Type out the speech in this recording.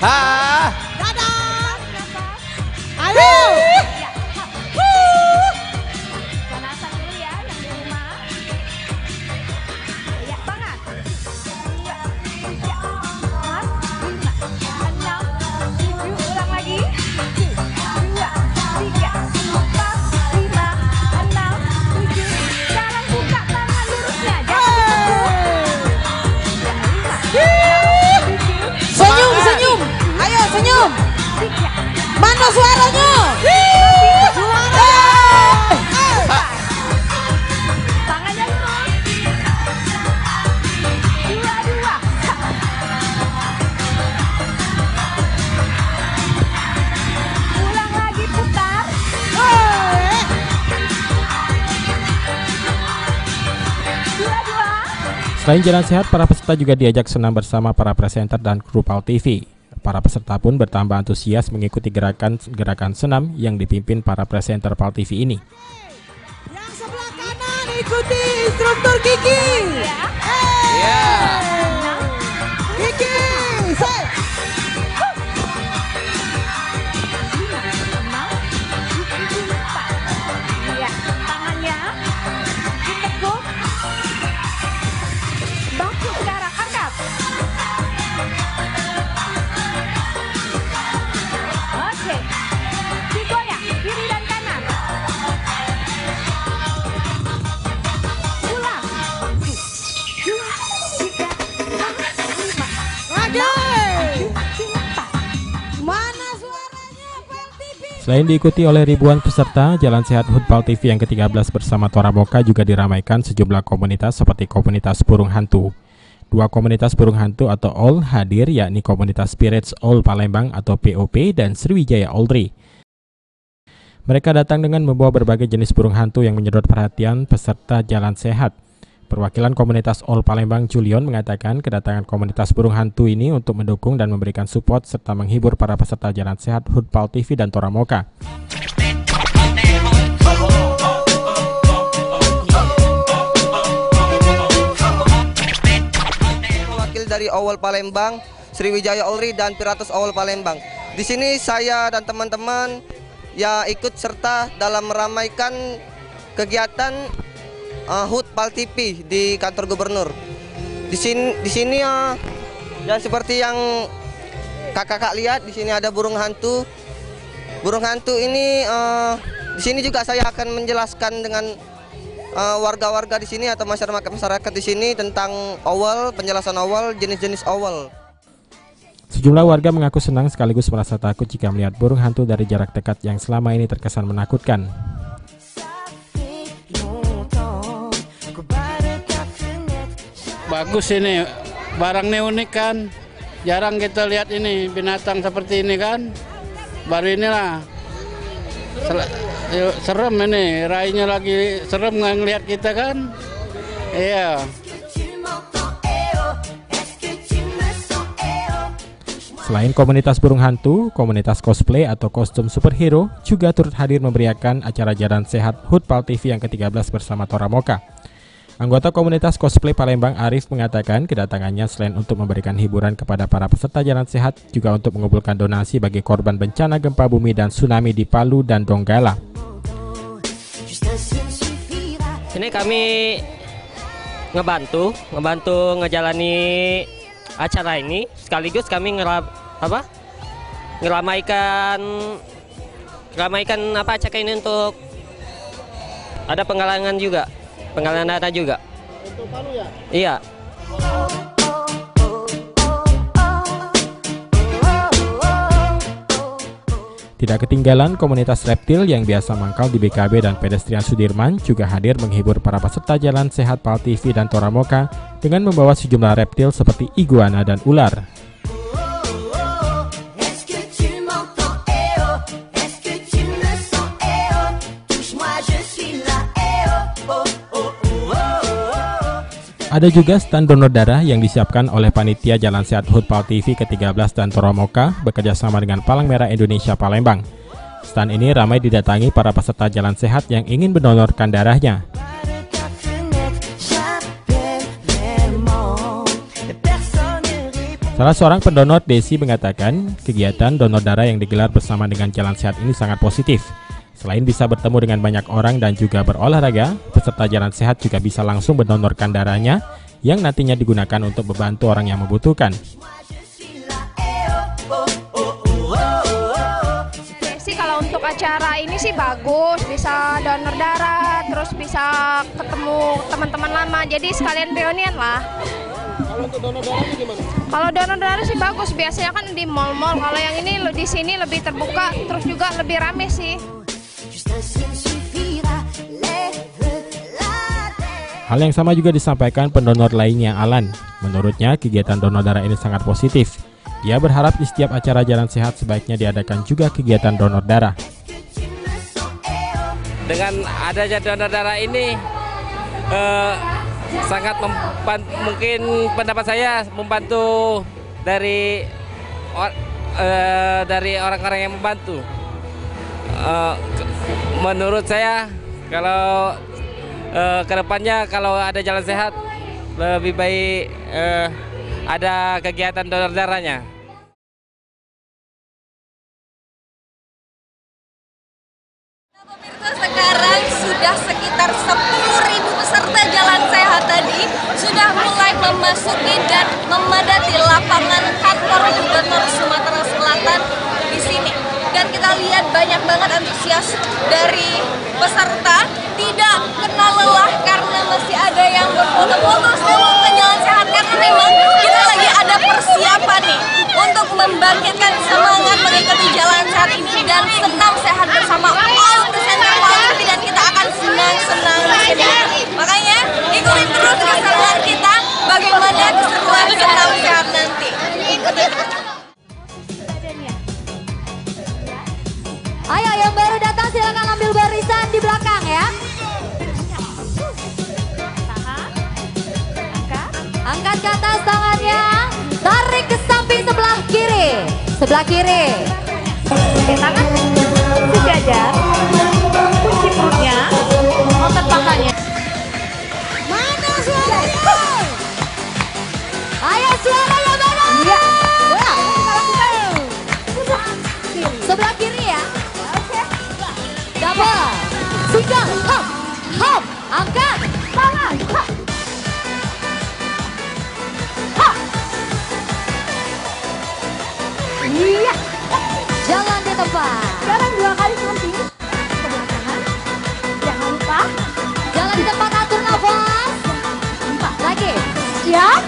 Ha. Dadah. Ayo. Panasan dulu ya yang di rumah. Ya, tangan. 4, 5, 6, 7, ulang lagi. 1, 2, 3, 4, 5, 6, 7. Sekarang buka tangan lurusnya. Senyum, senyum. Ayo senyum. Mana suaranya? Suara. Tangannya lurus. 2, 2. Ulang lagi putar. 2, 2. Selain jalan sehat, para peserta juga diajak senam bersama para presenter dan kru PAL TV. Para peserta pun bertambah antusias mengikuti gerakan senam yang dipimpin para presenter PAL TV ini. Yang sebelah kanan ikuti instruktur Kiki. Ya. Kiki. Set. 5, 6, 7, 8. Iya, tangannya ditekuk. Bahu sekarang angkat. Oke. Digoyang kiri dan kanan. Ulang. 1, 2, 3, 4, 5, Lagi. 4. Mana suaranya PAL TV? Selain diikuti oleh ribuan peserta, Jalan Sehat HUT PAL TV yang ke-13 bersama Toramoka juga diramaikan sejumlah komunitas seperti komunitas burung hantu. Dua komunitas burung hantu atau OL hadir, yakni komunitas Spirits OL Palembang atau POP dan Sriwijaya Oldri. Mereka datang dengan membawa berbagai jenis burung hantu yang menyedot perhatian peserta Jalan Sehat. Perwakilan komunitas OL Palembang Julion mengatakan kedatangan komunitas burung hantu ini untuk mendukung dan memberikan support serta menghibur para peserta Jalan Sehat HUT PAL TV dan Toramoka. Wakil dari OL Palembang, Sriwijaya Oldri dan Piratus OL Palembang. Di sini saya dan teman-teman ya ikut serta dalam meramaikan kegiatan HUT PAL TV di kantor gubernur. Di sini ya seperti yang kakak-kakak lihat, di sini ada burung hantu. Burung hantu ini di sini juga saya akan menjelaskan dengan warga-warga di sini atau masyarakat di sini tentang owl, penjelasan owl, jenis-jenis owl. Sejumlah warga mengaku senang sekaligus merasa takut jika melihat burung hantu dari jarak dekat yang selama ini terkesan menakutkan. Bagus ini, barangnya unik kan. Jarang kita lihat ini binatang seperti ini kan. Baru inilah. Serem ini, rainya lagi serem ngelihat kita kan. Iya. Selain komunitas burung hantu, komunitas cosplay atau kostum superhero juga turut hadir memberiakan acara Jalan Sehat HUT PAL TV yang ke-13 bersama Toramoka. Anggota komunitas cosplay Palembang Arif mengatakan kedatangannya selain untuk memberikan hiburan kepada para peserta Jalan Sehat, juga untuk mengumpulkan donasi bagi korban bencana gempa bumi dan tsunami di Palu dan Donggala. Sini kami ngebantu ngejalani acara ini, sekaligus kami ngeramaikan acara ini untuk ada penggalangan dana juga. Untuk Palu ya? Iya. Tidak ketinggalan, komunitas reptil yang biasa mangkal di BKB dan pedestrian Sudirman juga hadir menghibur para peserta Jalan Sehat PAL TV dan Toramoka dengan membawa sejumlah reptil seperti iguana dan ular. Ada juga stand donor darah yang disiapkan oleh panitia Jalan Sehat HUT PAL TV ke-13 dan Toramoka bekerjasama dengan Palang Merah Indonesia Palembang. Stand ini ramai didatangi para peserta Jalan Sehat yang ingin mendonorkan darahnya. Salah seorang pendonor, Desi, mengatakan kegiatan donor darah yang digelar bersama dengan Jalan Sehat ini sangat positif. Selain bisa bertemu dengan banyak orang dan juga berolahraga, peserta Jalan Sehat juga bisa langsung mendonorkan darahnya yang nantinya digunakan untuk membantu orang yang membutuhkan. Sih kalau untuk acara ini sih bagus, bisa donor darah, terus bisa ketemu teman-teman lama, jadi sekalian reunian lah. Kalau untuk donor darahnya gimana? Kalau donor darah sih bagus, biasanya kan di mall-mall. Kalau yang ini di sini lebih terbuka, terus juga lebih rame sih. Hal yang sama juga disampaikan pendonor lainnya, Alan. Menurutnya, kegiatan donor darah ini sangat positif. Ia berharap di setiap acara Jalan Sehat sebaiknya diadakan juga kegiatan donor darah. Dengan adanya donor darah ini, sangat mungkin pendapat saya membantu dari orang-orang yang membantu. Menurut saya kalau kedepannya kalau ada Jalan Sehat lebih baik ada kegiatan donor darahnya. Sekarang sudah sekitar 10.000 peserta Jalan Sehat tadi sudah mulai memasuki dan memadati lapangan kantor Gubernur Sumatera Selatan di sini. Dan kita lihat banyak banget antusias dari peserta, tidak kenal lelah karena masih ada yang berfoto-foto sebelum ke Jalan Sehat, karena memang kita lagi ada persiapan nih untuk membangkitkan semangat mengikuti Jalan Sehat ini dan senam sehat bersama all presenter Quality, dan kita akan senang-senang di sini. Makanya ikutin terus keseruan kita, bagaimana keseruan senam sehat nanti. Ikutin terus. Ayo yang baru datang silakan ambil barisan di belakang ya. Angkat ke atas tangannya, tarik ke samping sebelah kiri. Sebelah kiri. Oke, tangan sejajar, kunci perutnya, otot pangkalnya. Mana suaranya? Ayo suaranya mana? Iya. Sebelah kiri ya. Double, single, hop, hop, angkat, tangan, hop, hop. Iya, jalan di tempat. Sekarang 2 kali samping, sebelah kanan, jangan lupa. Jalan di tempat, atur nafas. Lagi, siap.